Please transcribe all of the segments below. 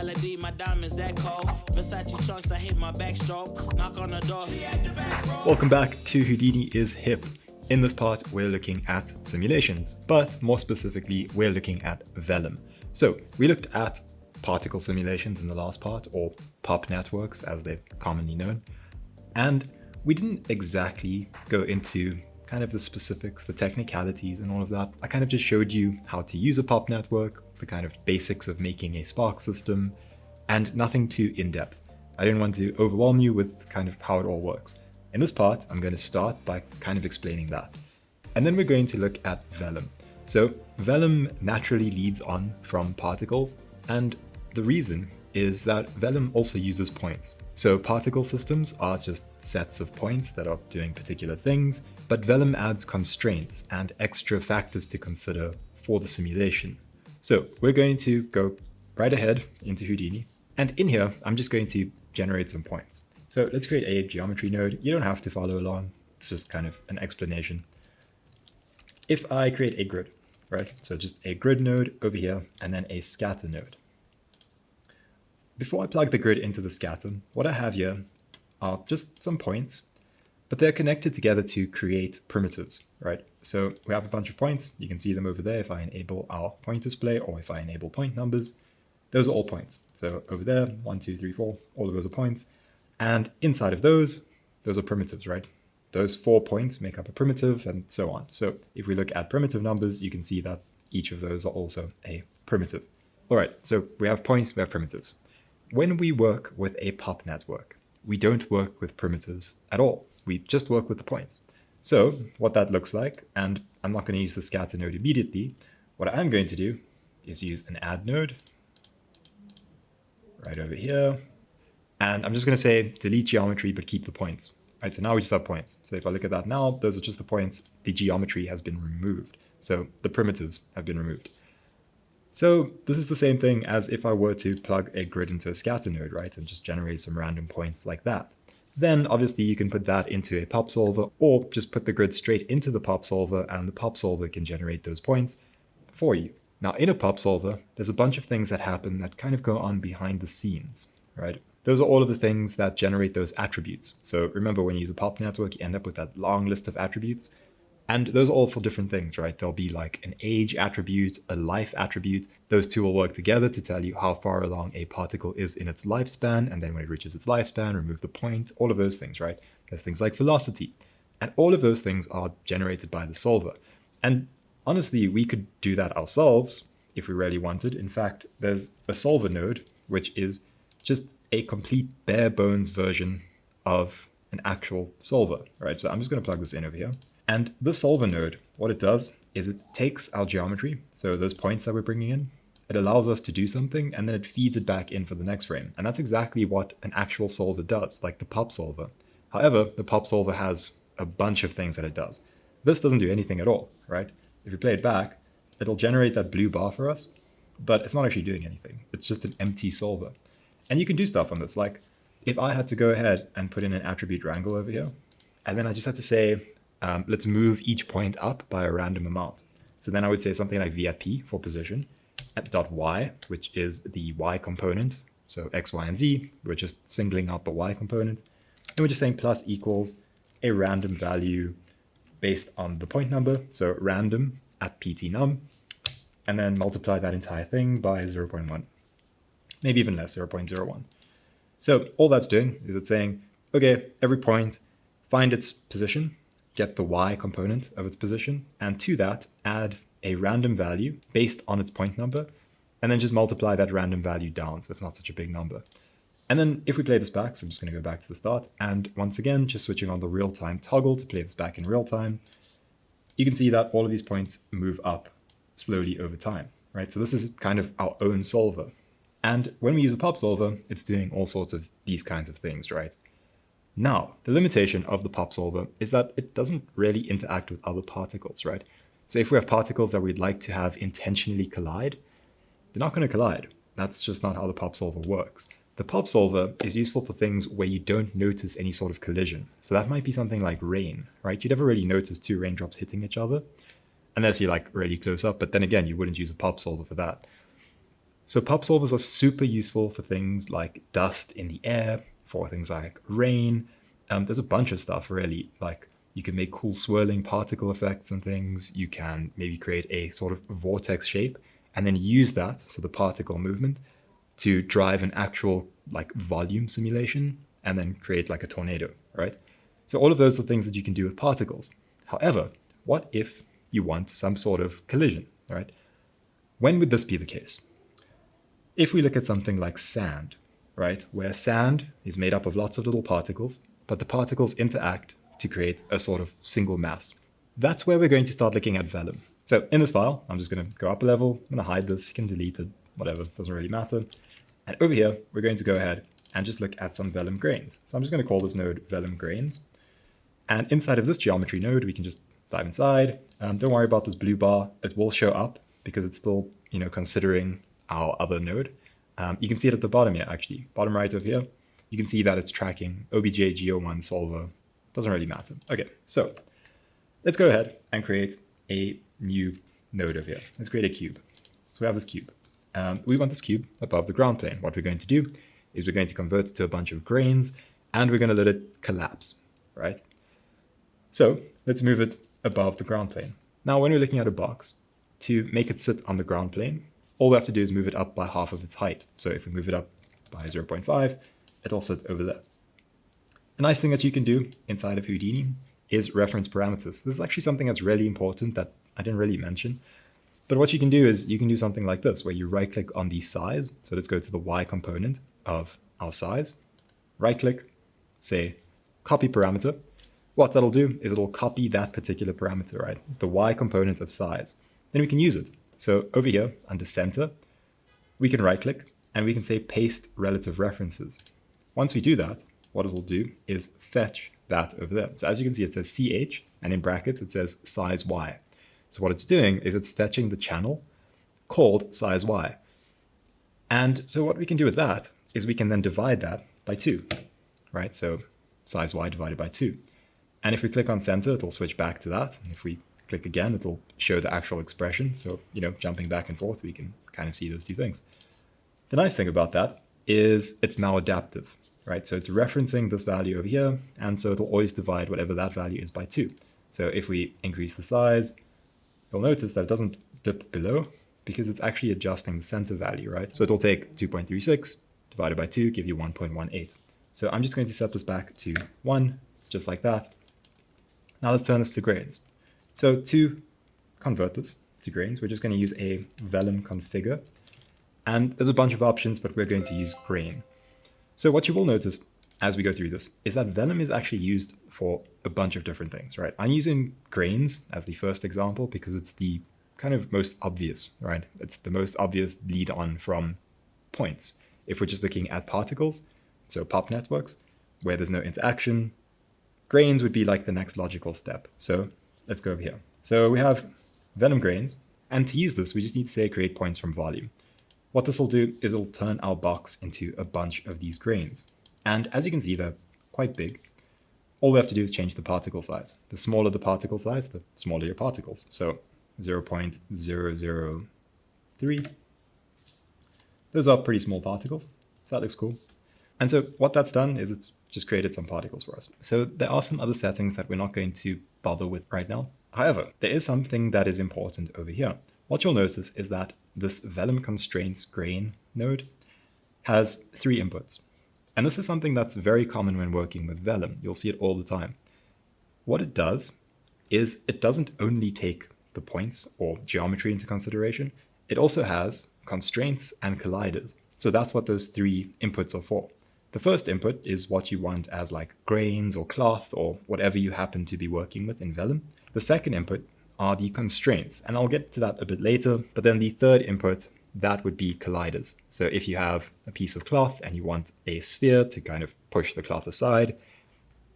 reality, my diamonds that cold. Versace trunks, I hit my backstroke. Knock on the door, she at the back row. Welcome back to Houdini is Hip. In this part, we're looking at simulations, but more specifically, we're looking at Vellum. So we looked at particle simulations in the last part, or pop networks as they're commonly known. And we didn't exactly go into kind of the specifics, the technicalities and all of that. I kind of just showed you how to use a pop network, the kind of basics of making a spark system, and nothing too in-depth. I didn't want to overwhelm you with kind of how it all works. In this part, I'm going to start by kind of explaining that. And then we're going to look at Vellum. So Vellum naturally leads on from particles, and the reason is that Vellum also uses points. So particle systems are just sets of points that are doing particular things, but Vellum adds constraints and extra factors to consider for the simulation. So we're going to go right ahead into Houdini, and in here, I'm just going to generate some points. So let's create a geometry node. You don't have to follow along. It's just kind of an explanation. If I create a grid, right? So just a grid node over here, and then a scatter node. Before I plug the grid into the scatter, what I have here are just some points, but they're connected together to create primitives, right? So we have a bunch of points. You can see them over there if I enable our point display or if I enable point numbers. Those are all points. So over there, 1, 2, 3, 4, all of those are points. And inside of those are primitives, right? Those 4 points make up a primitive and so on. So if we look at primitive numbers, you can see that each of those are also a primitive. All right, so we have points, we have primitives. When we work with a pop network, we don't work with primitives at all. We just work with the points. So what that looks like, and I'm not going to use the scatter node immediately, what I'm going to do is use an add node right over here. And I'm just going to say delete geometry, but keep the points. Right, so now we just have points. So if I look at that now, those are just the points. The geometry has been removed. So the primitives have been removed. So this is the same thing as if I were to plug a grid into a scatter node, right? And just generate some random points like that. Then obviously you can put that into a pop solver or just put the grid straight into the pop solver and the pop solver can generate those points for you. Now in a pop solver, there's a bunch of things that happen that kind of go on behind the scenes, right? Those are all of the things that generate those attributes. So remember, when you use a pop network, you end up with that long list of attributes. And those are all for different things, right? There'll be like an age attribute, a life attribute. Those two will work together to tell you how far along a particle is in its lifespan. And then when it reaches its lifespan, remove the point, all of those things, right? There's things like velocity. And all of those things are generated by the solver. And honestly, we could do that ourselves if we really wanted. In fact, there's a solver node, which is just a complete bare bones version of an actual solver, right? So I'm just going to plug this in over here. And the solver node, what it does is it takes our geometry, so those points that we're bringing in, it allows us to do something, and then it feeds it back in for the next frame. And that's exactly what an actual solver does, like the pop solver. However, the pop solver has a bunch of things that it does. This doesn't do anything at all, right? If you play it back, it'll generate that blue bar for us, but it's not actually doing anything. It's just an empty solver. And you can do stuff on this, like if I had to go ahead and put in an attribute wrangle over here, and then I just had to say, let's move each point up by a random amount. So then I would say something like v at p for position, at dot y, which is the y component. So x, y, and z, we're just singling out the y component. And we're just saying plus equals a random value based on the point number. So random at pt num, and then multiply that entire thing by 0.1. Maybe even less, 0.01. So all that's doing is it's saying, okay, every point, find its position, get the y component of its position, and to that, add a random value based on its point number, and then just multiply that random value down, so it's not such a big number. And then if we play this back, so I'm just going to go back to the start, and once again, just switching on the real-time toggle to play this back in real time, you can see that all of these points move up slowly over time, right? So this is kind of our own solver. And when we use a pop solver, it's doing all sorts of these kinds of things, right? Now, the limitation of the pop solver is that it doesn't really interact with other particles, right? So if we have particles that we'd like to have intentionally collide, they're not going to collide. That's just not how the pop solver works. The pop solver is useful for things where you don't notice any sort of collision. So that might be something like rain, right? You'd never really notice two raindrops hitting each other unless you're like really close up. But then again, you wouldn't use a pop solver for that. So pop solvers are super useful for things like dust in the air, for things like rain. There's a bunch of stuff really, like you can make cool swirling particle effects and things. You can maybe create a sort of vortex shape and then use that, so the particle movement, to drive an actual like volume simulation and then create like a tornado, right? So all of those are things that you can do with particles. However, what if you want some sort of collision, right? When would this be the case? If we look at something like sand, right, where sand is made up of lots of little particles, but the particles interact to create a sort of single mass. That's where we're going to start looking at Vellum. So in this file, I'm just going to go up a level, I'm going to hide this, you can delete it, whatever, doesn't really matter. And over here, we're going to go ahead and just look at some Vellum grains. So I'm just going to call this node Vellum grains. And inside of this geometry node, we can just dive inside. Don't worry about this blue bar, it will show up because it's still, considering our other node. You can see it at the bottom here, actually. Bottom right over here, you can see that it's tracking obj-geo1 solver. Doesn't really matter. Okay, so let's go ahead and create a new node over here. Let's create a cube. So we have this cube. We want this cube above the ground plane. What we're going to do is we're going to convert it to a bunch of grains and we're going to let it collapse, right? So let's move it above the ground plane. Now, when we're looking at a box, to make it sit on the ground plane, all we have to do is move it up by half of its height. So if we move it up by 0.5, it'll sit over there. A nice thing that you can do inside of Houdini is reference parameters. This is actually something that's really important that I didn't really mention. But what you can do is you can do something like this, where you right click on the size. So let's go to the Y component of our size, right click, say copy parameter. What that'll do is it'll copy that particular parameter, right? The Y component of size. Then we can use it. So over here under center, we can right click and we can say paste relative references. Once we do that, what it will do is fetch that over there. So as you can see, it says CH and in brackets, it says size Y. So what it's doing is it's fetching the channel called size Y. And so what we can do with that is we can then divide that by 2, right? So size Y divided by 2. And if we click on center, it'll switch back to that. And if we click again, it'll show the actual expression. So, jumping back and forth, we can kind of see those two things. The nice thing about that is it's now adaptive, right? So it's referencing this value over here. And so it'll always divide whatever that value is by 2. So if we increase the size, you'll notice that it doesn't dip below because it's actually adjusting the center value, right? So it'll take 2.36 divided by 2, give you 1.18. So I'm just going to set this back to 1, just like that. Now let's turn this to grains. So to convert this to grains, we're just going to use a Vellum configure. And there's a bunch of options, but we're going to use grain. So what you will notice as we go through this is that Vellum is actually used for a bunch of different things, right? I'm using grains as the first example because it's the kind of most obvious, right? It's the most obvious lead on from points. If we're just looking at particles, so pop networks, where there's no interaction, grains would be like the next logical step. So let's go over here. So we have Vellum grains, and to use this, we just need to say create points from volume. What this will do is it'll turn our box into a bunch of these grains. And as you can see, they're quite big. All we have to do is change the particle size. The smaller the particle size, the smaller your particles. So 0.003. Those are pretty small particles. So that looks cool. And so what that's done is it's just created some particles for us. So there are some other settings that we're not going to bother with right now. However, there is something that is important over here. What you'll notice is that this Vellum constraints grain node has 3 inputs. And this is something that's very common when working with Vellum. You'll see it all the time. What it does is it doesn't only take the points or geometry into consideration. It also has constraints and colliders. So that's what those 3 inputs are for. The first input is what you want as like grains or cloth or whatever you happen to be working with in Vellum. The second input are the constraints, and I'll get to that a bit later, but then the third input, that would be colliders. So if you have a piece of cloth and you want a sphere to kind of push the cloth aside,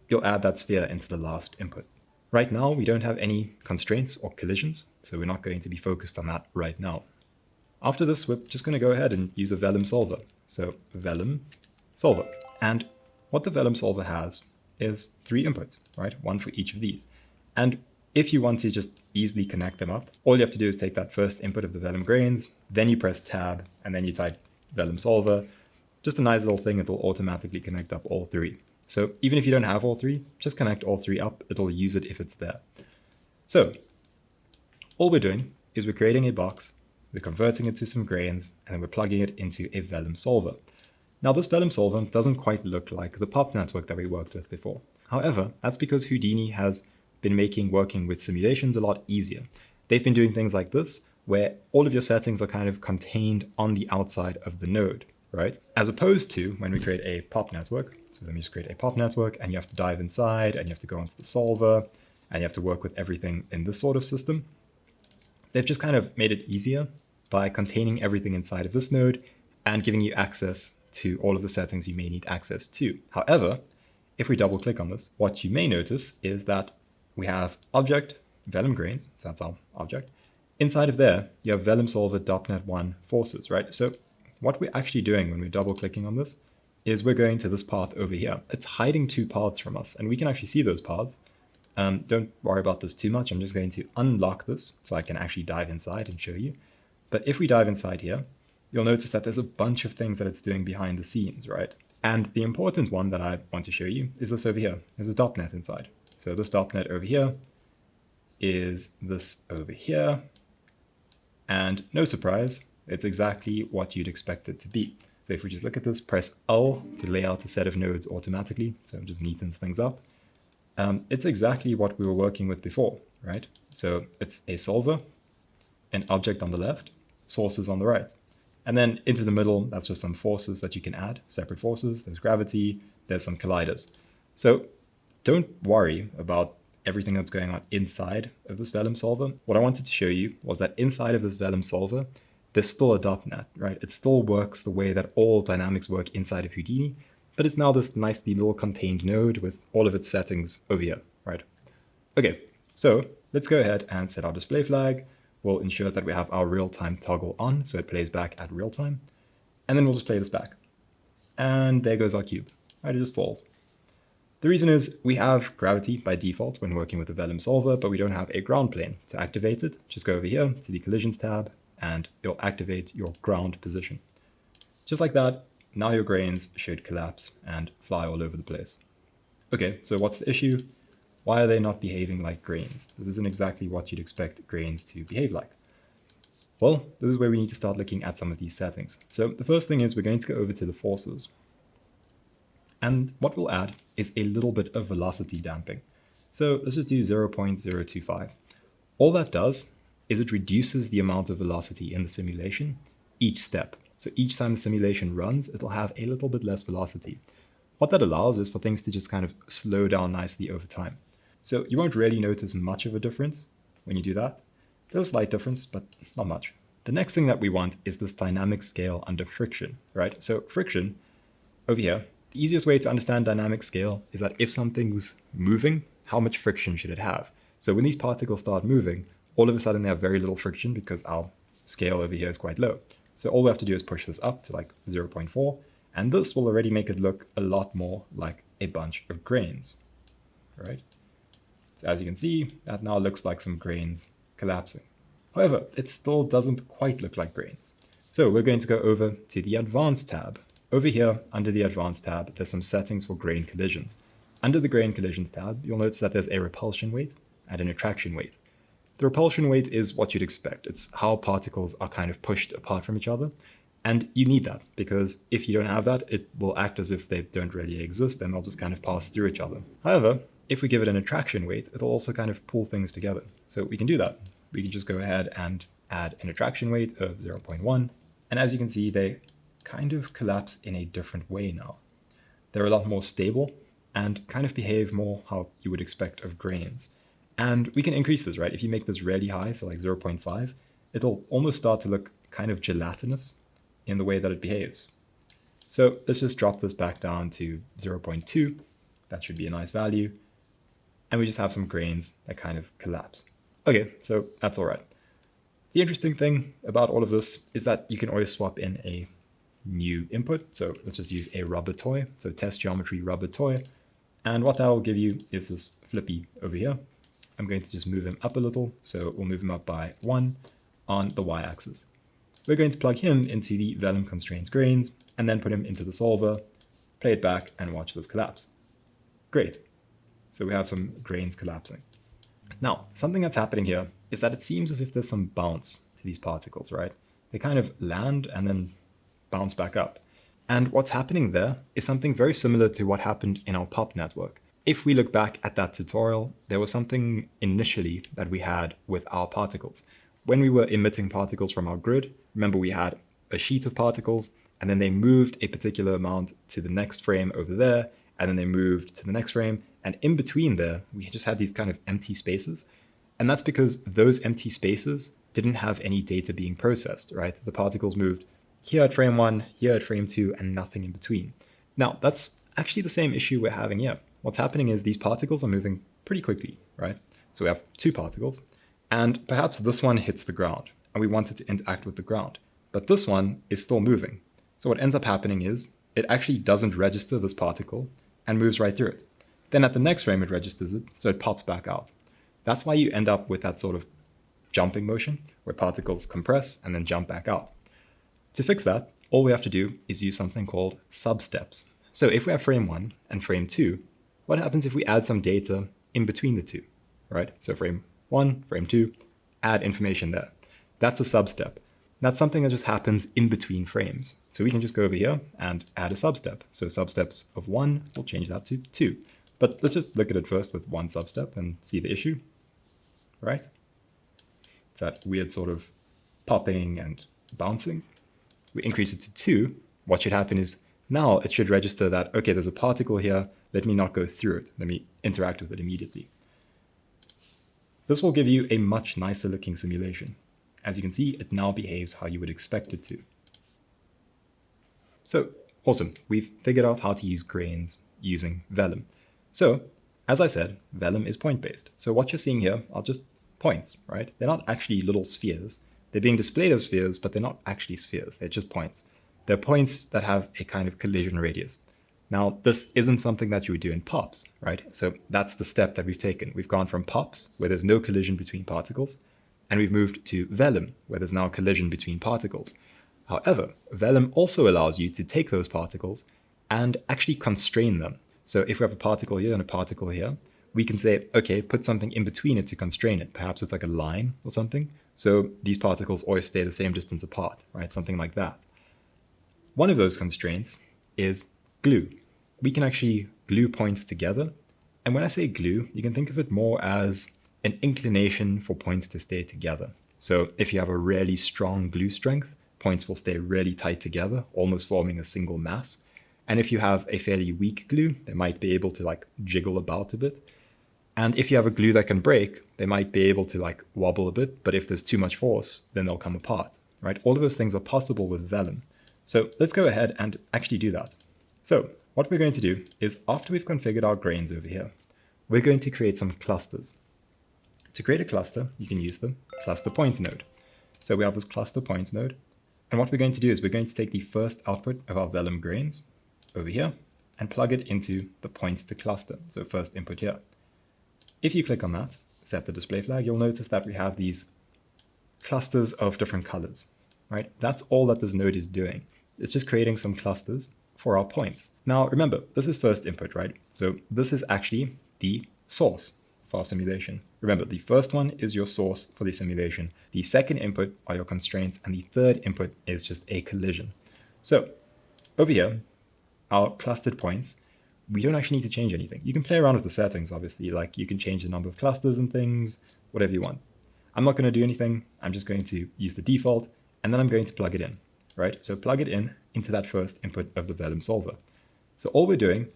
you'll add that sphere into the last input. Right now, we don't have any constraints or collisions, so we're not going to be focused on that right now. After this, we're just going to go ahead and use a Vellum Solver. So Vellum Solver. And what the Vellum Solver has is 3 inputs, right? 1 for each of these. And if you want to just easily connect them up, all you have to do is take that first input of the Vellum grains, then you press tab, and then you type Vellum Solver. Just a nice little thing, it'll automatically connect up all three. So even if you don't have all three, just connect all three up, it'll use it if it's there. So all we're doing is we're creating a box, we're converting it to some grains, and then we're plugging it into a Vellum Solver. Now this Vellum Solver doesn't quite look like the pop network that we worked with before. However, that's because Houdini has been making working with simulations a lot easier. They've been doing things like this, where all of your settings are kind of contained on the outside of the node, right? As opposed to when we create a pop network. So let me just create a pop network, and you have to dive inside, and you have to go onto the solver, and you have to work with everything in this sort of system. They've just kind of made it easier by containing everything inside of this node and giving you access to all of the settings you may need access to. However, if we double click on this, what you may notice is that we have object, Vellum grains, so that's our object. Inside of there, you have Vellum Solver .NET 1 forces, right? So what we're actually doing when we're double clicking on this is we're going to this path over here. It's hiding two paths from us, and we can actually see those paths. Don't worry about this too much. I'm just going to unlock this so I can actually dive inside and show you. But if we dive inside here, you'll notice that there's a bunch of things that it's doing behind the scenes, right? And the important one that I want to show you is this over here. There's a .NET inside. So this .NET over here is this over here. And no surprise, it's exactly what you'd expect it to be. So if we just look at this, press L to lay out a set of nodes automatically. So it just neatens things up. It's exactly what we were working with before, right? So it's a solver, an object on the left, sources on the right. And then into the middle, that's just some forces that you can add, separate forces. There's gravity, there's some colliders. So don't worry about everything that's going on inside of this Vellum Solver. What I wanted to show you was that inside of this Vellum Solver, there's still a .NET, right? It still works the way that all dynamics work inside of Houdini, but it's now this nicely little contained node with all of its settings over here, right? Okay, so let's go ahead and set our display flag. We'll ensure that we have our real-time toggle on, so it plays back at real time. And then we'll just play this back. And there goes our cube, right? It just falls. The reason is we have gravity by default when working with the Vellum Solver, but we don't have a ground plane. To activate it, just go over here to the collisions tab, and it'll activate your ground position. Just like that, now your grains should collapse and fly all over the place. Okay, so what's the issue? Why are they not behaving like grains? This isn't exactly what you'd expect grains to behave like. Well, this is where we need to start looking at some of these settings. So the first thing is we're going to go over to the forces. And what we'll add is a little bit of velocity damping. So let's just do 0.025. All that does is it reduces the amount of velocity in the simulation each step. So each time the simulation runs, it'll have a little bit less velocity. What that allows is for things to just kind of slow down nicely over time. So you won't really notice much of a difference when you do that. There's a slight difference, but not much. The next thing that we want is this dynamic scale under friction, right? So friction over here, the easiest way to understand dynamic scale is that if something's moving, how much friction should it have? So when these particles start moving, all of a sudden they have very little friction because our scale over here is quite low. So all we have to do is push this up to like 0.4, and this will already make it look a lot more like a bunch of grains, right? So as you can see, that now looks like some grains collapsing. However, it still doesn't quite look like grains. So we're going to go over to the Advanced tab. Over here, under the Advanced tab, there's some settings for grain collisions. Under the Grain Collisions tab, you'll notice that there's a repulsion weight and an attraction weight. The repulsion weight is what you'd expect. It's how particles are kind of pushed apart from each other. And you need that, because if you don't have that, it will act as if they don't really exist and they'll just kind of pass through each other. However, if we give it an attraction weight, it'll also kind of pull things together. So we can do that. We can just go ahead and add an attraction weight of 0.1. And as you can see, they kind of collapse in a different way now. They're a lot more stable and kind of behave more how you would expect of grains. And we can increase this, right? If you make this really high, so like 0.5, it'll almost start to look kind of gelatinous in the way that it behaves. So let's just drop this back down to 0.2. That should be a nice value. And we just have some grains that kind of collapse. Okay, so that's all right. The interesting thing about all of this is that you can always swap in a new input. So let's just use a rubber toy. So test geometry rubber toy. And what that will give you is this flippy over here. I'm going to just move him up a little. So we'll move him up by 1 on the y-axis. We're going to plug him into the Vellum constraints grains and then put him into the solver, play it back, and watch this collapse. Great. So we have some grains collapsing. Now, something that's happening here is that it seems as if there's some bounce to these particles, right? They kind of land and then bounce back up. And what's happening there is something very similar to what happened in our pop network. If we look back at that tutorial, there was something initially that we had with our particles. When we were emitting particles from our grid, remember we had a sheet of particles, and then they moved a particular amount to the next frame over there, and then they moved to the next frame, and in between there, we just had these kind of empty spaces. And that's because those empty spaces didn't have any data being processed, right? The particles moved here at frame 1, here at frame 2, and nothing in between. Now, that's actually the same issue we're having here. What's happening is these particles are moving pretty quickly, right? So we have 2 particles, and perhaps this one hits the ground, and we want it to interact with the ground. But this one is still moving. So what ends up happening is it actually doesn't register this particle and moves right through it. Then at the next frame, it registers it, so it pops back out. That's why you end up with that sort of jumping motion, where particles compress and then jump back out. To fix that, all we have to do is use something called substeps. So if we have frame 1 and frame 2, what happens if we add some data in between the two, right? So frame 1, frame 2, add information there. That's a substep. That's something that just happens in between frames. So we can just go over here and add a substep. So substeps of 1, we'll change that to 2. But let's just look at it first with 1 substep and see the issue, right? It's that weird sort of popping and bouncing. We increase it to 2. What should happen is now it should register that, okay, there's a particle here. Let me not go through it. Let me interact with it immediately. This will give you a much nicer looking simulation. As you can see, it now behaves how you would expect it to. So, awesome. We've figured out how to use grains using Vellum. So, as I said, Vellum is point-based. So what you're seeing here are just points, right? They're not actually little spheres. They're being displayed as spheres, but they're not actually spheres. They're just points. They're points that have a kind of collision radius. Now, this isn't something that you would do in pops, right? So that's the step that we've taken. We've gone from pops, where there's no collision between particles, and we've moved to Vellum, where there's now a collision between particles. However, Vellum also allows you to take those particles and actually constrain them. So if we have a particle here and a particle here, we can say, okay, put something in between it to constrain it. Perhaps it's like a line or something. So these particles always stay the same distance apart, right? Something like that. One of those constraints is glue. We can actually glue points together. And when I say glue, you can think of it more as an inclination for points to stay together. So if you have a really strong glue strength, points will stay really tight together, almost forming a single mass. And if you have a fairly weak glue, they might be able to like jiggle about a bit. And if you have a glue that can break, they might be able to like wobble a bit, but if there's too much force, then they'll come apart, right? All of those things are possible with Vellum. So let's go ahead and actually do that. So what we're going to do is after we've configured our grains over here, we're going to create some clusters. To create a cluster, you can use the cluster points node. So we have this cluster points node. And what we're going to do is we're going to take the first output of our Vellum grains over here and plug it into the points to cluster. So first input here. If you click on that, set the display flag, you'll notice that we have these clusters of different colors, right? That's all that this node is doing. It's just creating some clusters for our points. Now, remember, this is first input, right? So this is actually the source for our simulation. Remember, the first one is your source for the simulation. The second input are your constraints, and the third input is just a collision. So over here, our clustered points, we don't actually need to change anything. You can play around with the settings, obviously, like you can change the number of clusters and things, whatever you want. I'm not going to do anything. I'm just going to use the default, and then I'm going to plug it in, right? So plug it in into that first input of the Vellum solver. So all we're doing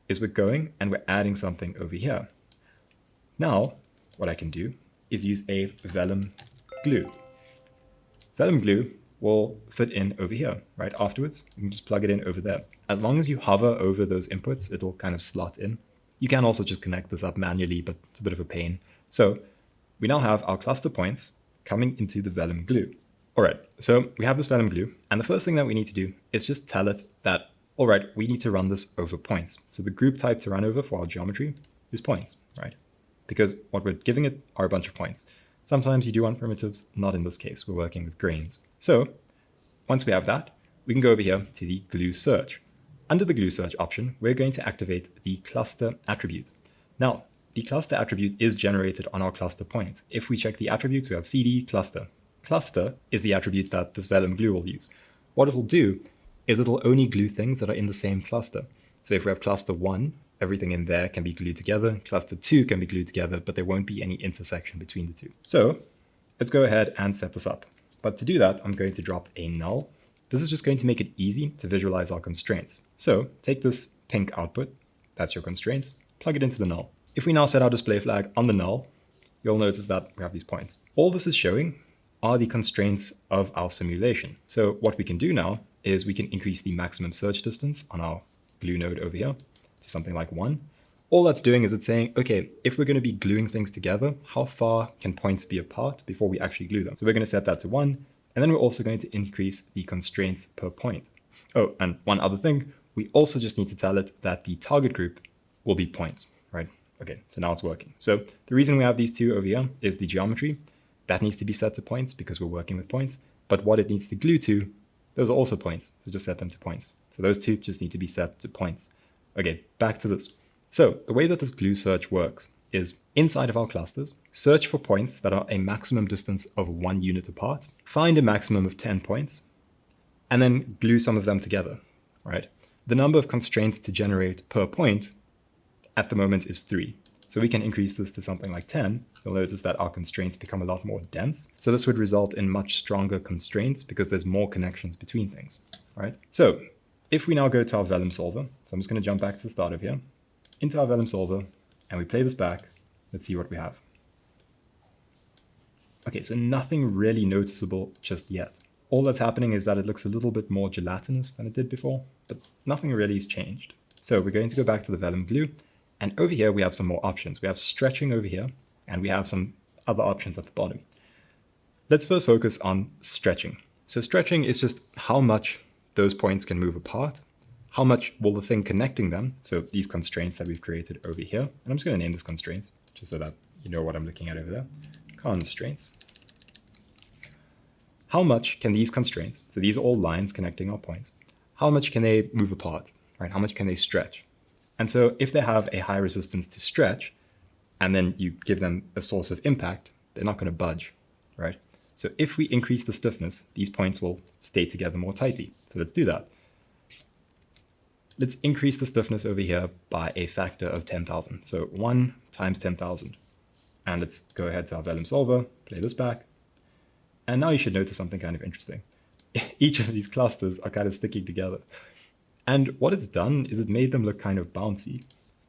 is we're going and we're adding something over here. Now, what I can do is use a Vellum glue. Vellum glue will fit in over here, right? Afterwards, you can just plug it in over there. As long as you hover over those inputs, it'll kind of slot in. You can also just connect this up manually, but it's a bit of a pain. So we now have our cluster points coming into the Vellum glue. All right, so we have this Vellum glue, and the first thing that we need to do is just tell it that, all right, we need to run this over points. So the group type to run over for our geometry is points, right? because what we're giving it are a bunch of points. Sometimes you do want primitives, not in this case, we're working with grains. So once we have that, we can go over here to the glue search. Under the glue search option, we're going to activate the cluster attribute. Now, the cluster attribute is generated on our cluster points. If we check the attributes, we have CD cluster. Cluster is the attribute that this Vellum glue will use. What it'll do is it'll only glue things that are in the same cluster. So if we have cluster 1, everything in there can be glued together. Cluster 2 can be glued together, but there won't be any intersection between the two. So let's go ahead and set this up. But to do that, I'm going to drop a null. This is just going to make it easy to visualize our constraints. So take this pink output, that's your constraints, plug it into the null. If we now set our display flag on the null, you'll notice that we have these points. All this is showing are the constraints of our simulation. So what we can do now is we can increase the maximum search distance on our glue node over here to something like 1. All that's doing is it's saying, okay, if we're going to be gluing things together, how far can points be apart before we actually glue them? So we're going to set that to 1, and then we're also going to increase the constraints per point. Oh, and one other thing, we also just need to tell it that the target group will be points, right? Okay, so now it's working. So the reason we have these two over here is the geometry. That needs to be set to points because we're working with points. But what it needs to glue to, those are also points. So just set them to points. So those two just need to be set to points. Okay, back to this. So the way that this glue search works is inside of our clusters, search for points that are a maximum distance of 1 unit apart, find a maximum of 10 points, and then glue some of them together, right? The number of constraints to generate per point at the moment is 3. So we can increase this to something like 10. You'll notice that our constraints become a lot more dense. So this would result in much stronger constraints because there's more connections between things, right? So if we now go to our Vellum Solver, so I'm just going to jump back to the start of here, into our Vellum Solver, and we play this back, let's see what we have. Okay, so nothing really noticeable just yet. All that's happening is that it looks a little bit more gelatinous than it did before, but nothing really has changed. So we're going to go back to the Vellum glue, and over here we have some more options. We have stretching over here, and we have some other options at the bottom. Let's first focus on stretching. So stretching is just how much those points can move apart. How much will the thing connecting them, so these constraints that we've created over here, and I'm just going to name this constraints, just so that you know what I'm looking at over there. Constraints. How much can these constraints, so these are all lines connecting our points, how much can they move apart, right? How much can they stretch? And so if they have a high resistance to stretch, and then you give them a source of impact, they're not going to budge, right? So if we increase the stiffness, these points will stay together more tightly. So let's do that. Let's increase the stiffness over here by a factor of 10,000. So 1 times 10,000. And let's go ahead to our Vellum Solver, play this back. And now you should notice something kind of interesting. Each of these clusters are kind of sticking together. And what it's done is it made them look kind of bouncy.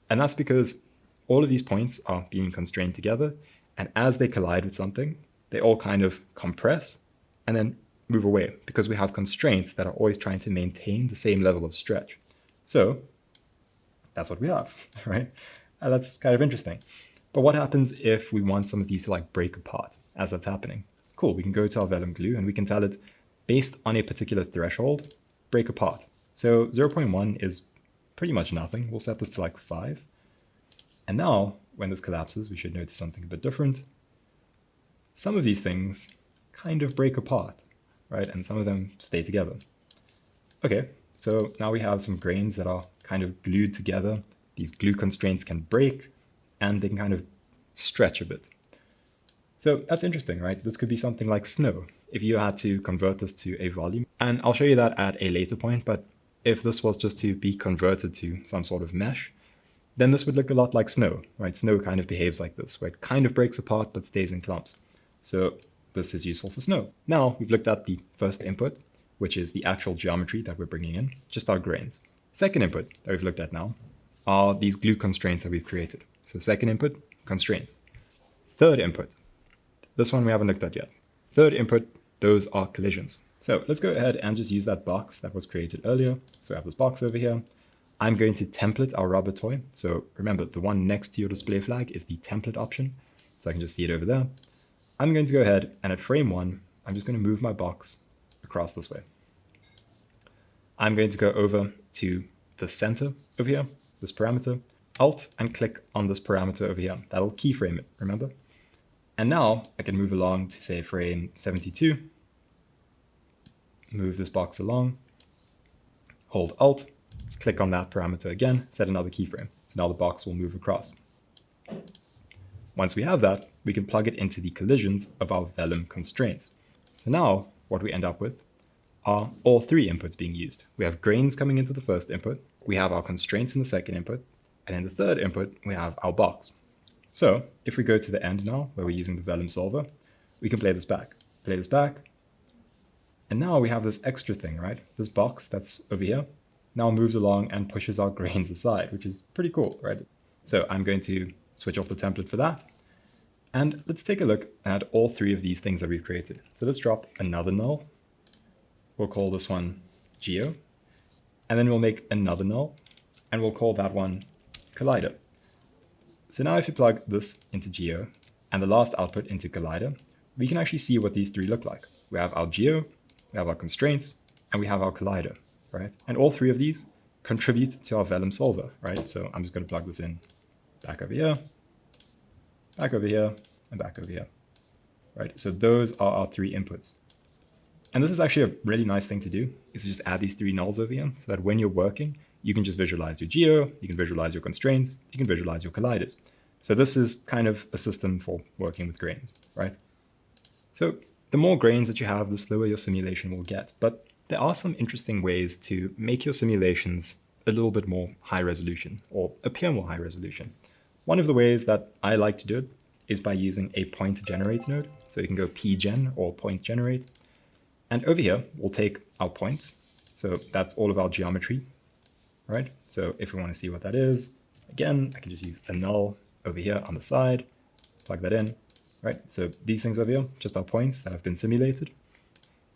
And that's because all of these points are being constrained together. And as they collide with something, they all kind of compress and then move away because we have constraints that are always trying to maintain the same level of stretch. So that's what we have, right? And that's kind of interesting. But what happens if we want some of these to like break apart as that's happening? Cool, we can go to our Vellum glue and we can tell it based on a particular threshold, break apart. So 0.1 is pretty much nothing. We'll set this to like 5. And now when this collapses, we should notice something a bit different. Some of these things kind of break apart, right? And some of them stay together. Okay, so now we have some grains that are kind of glued together. These glue constraints can break and they can kind of stretch a bit. So that's interesting, right? This could be something like snow if you had to convert this to a volume. And I'll show you that at a later point, but if this was just to be converted to some sort of mesh, then this would look a lot like snow, right? Snow kind of behaves like this, where it kind of breaks apart but stays in clumps. So this is useful for snow. Now we've looked at the first input, which is the actual geometry that we're bringing in, just our grains. Second input that we've looked at now are these glue constraints that we've created. So second input, constraints. Third input, this one we haven't looked at yet. Third input, those are collisions. So let's go ahead and just use that box that was created earlier. So I have this box over here. I'm going to template our rubber toy. So remember, the one next to your display flag is the template option. So I can just see it over there. I'm going to go ahead and at frame 1, I'm just going to move my box across this way. I'm going to go over to the center over here, this parameter. Alt and click on this parameter over here. That'll keyframe it, remember? And now I can move along to say frame 72, move this box along, hold Alt, click on that parameter again, set another keyframe. So now the box will move across. Once we have that, we can plug it into the collisions of our Vellum constraints. So now what we end up with are all three inputs being used. We have grains coming into the first input, we have our constraints in the second input, and in the third input, we have our box. So if we go to the end now, where we're using the Vellum Solver, we can play this back. And now we have this extra thing, right? This box that's over here now moves along and pushes our grains aside, which is pretty cool, right? So I'm going to switch off the template for that. And let's take a look at all three of these things that we've created. So let's drop another null. We'll call this one Geo. And then we'll make another null, and we'll call that one Collider. So now if you plug this into Geo and the last output into Collider, we can actually see what these three look like. We have our Geo, we have our constraints, and we have our Collider, right? And all three of these contribute to our Vellum Solver, right? So I'm just going to plug this in back over here, and back over here, right? So those are our three inputs. And this is actually a really nice thing to do, is to just add these three nulls over here so that when you're working, you can just visualize your Geo, you can visualize your constraints, you can visualize your colliders. So this is kind of a system for working with grains, right? So the more grains that you have, the slower your simulation will get. But there are some interesting ways to make your simulations a little bit more high resolution or appear more high resolution. One of the ways that I like to do it is by using a point generate node. So you can go pgen or point generate. And over here, we'll take our points. So that's all of our geometry, right? So if we want to see what that is, again, I can just use a null over here on the side, plug that in, right? So these things over here, just our points that have been simulated.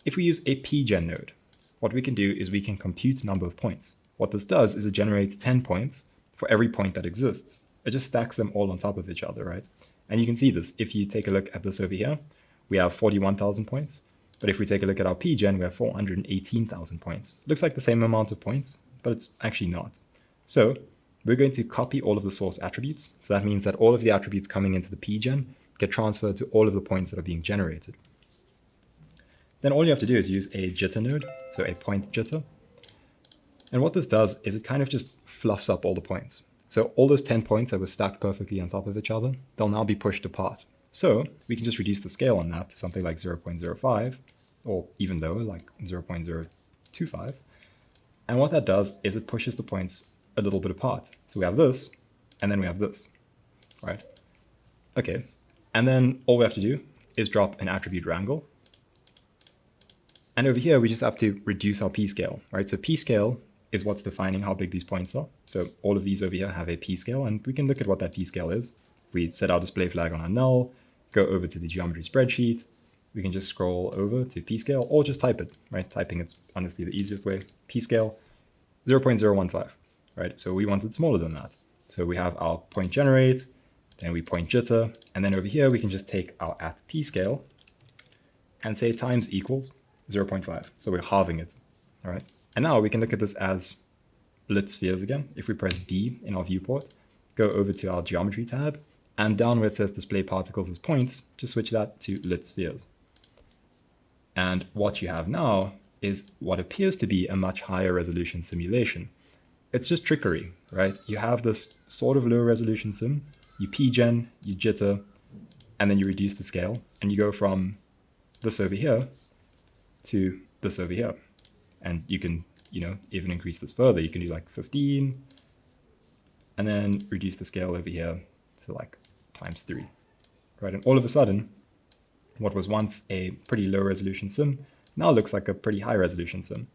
If we use a pgen node, what we can do is we can compute number of points. What this does is it generates 10 points for every point that exists. It just stacks them all on top of each other, right? And you can see this. If you take a look at this over here, we have 41,000 points. But if we take a look at our pgen, we have 418,000 points. Looks like the same amount of points, but it's actually not. So we're going to copy all of the source attributes. So that means that all of the attributes coming into the pgen get transferred to all of the points that are being generated. Then all you have to do is use a jitter node, so a point jitter. And what this does is it kind of just fluffs up all the points. So all those 10 points that were stacked perfectly on top of each other, they'll now be pushed apart. So we can just reduce the scale on that to something like 0.05, or even lower, like 0.025. And what that does is it pushes the points a little bit apart. So we have this, and then we have this, right? Okay, and then all we have to do is drop an attribute wrangle. And over here, we just have to reduce our p-scale, right? So p-scale is what's defining how big these points are. So all of these over here have a p-scale, and we can look at what that p-scale is. If we set our display flag on our null, go over to the geometry spreadsheet, we can just scroll over to p-scale or just type it, right? Typing is honestly the easiest way. P-scale 0.015, right? So we want it smaller than that. So we have our point generate, then we point jitter, and then over here we can just take our at p-scale and say times equals 0.5. So we're halving it, all right? And now we can look at this as lit spheres again. If we press D in our viewport, go over to our geometry tab, and down where it says display particles as points, just switch that to lit spheres. And what you have now is what appears to be a much higher resolution simulation. It's just trickery, right? You have this sort of low resolution sim, you pgen, you jitter, and then you reduce the scale, and you go from this over here to this over here. And you can, even increase this further. You can do like 15, and then reduce the scale over here to like times 3, right? And all of a sudden, what was once a pretty low resolution sim now looks like a pretty high resolution sim.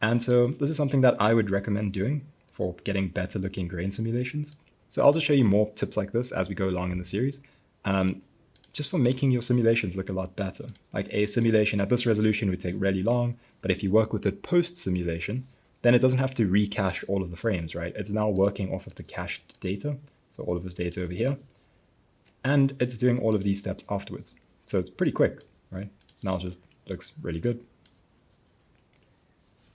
And so this is something that I would recommend doing for getting better looking grain simulations. So I'll just show you more tips like this as we go along in the series, just for making your simulations look a lot better. Like a simulation at this resolution would take really long, but if you work with it post simulation, then it doesn't have to recache all of the frames, right? It's now working off of the cached data. So all of this data over here, and it's doing all of these steps afterwards. So it's pretty quick, right? Now it just looks really good.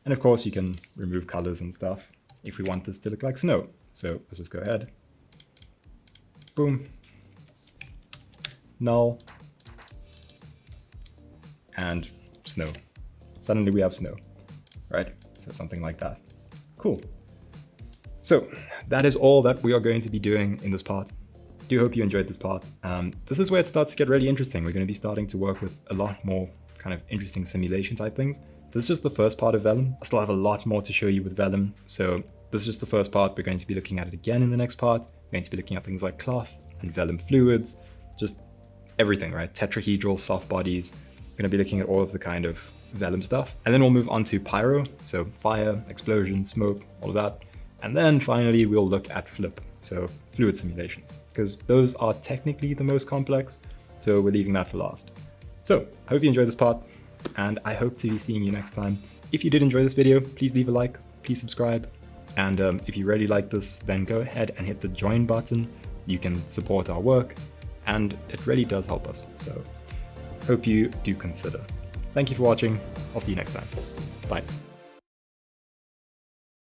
And of course you can remove colors and stuff if we want this to look like snow. So let's just go ahead. Boom. Null. And snow. Suddenly we have snow, right? So something like that. Cool. So that is all that we are going to be doing in this part. Do hope you enjoyed this part. This is where it starts to get really interesting. We're going to be starting to work with a lot more kind of interesting simulation type things. This is just the first part of Vellum. I still have a lot more to show you with Vellum. So this is just the first part. We're going to be looking at it again in the next part. We're going to be looking at things like cloth and Vellum fluids, just everything, right? Tetrahedral soft bodies. We're going to be looking at all of the kind of Vellum stuff. And then we'll move on to pyro. So fire, explosion, smoke, all of that. And then finally, we'll look at flip. So fluid simulations, because those are technically the most complex. So we're leaving that for last. So I hope you enjoyed this part, and I hope to be seeing you next time. If you did enjoy this video, please leave a like, please subscribe. And if you really like this, then go ahead and hit the join button. You can support our work, and it really does help us. So hope you do consider. Thank you for watching. I'll see you next time. Bye.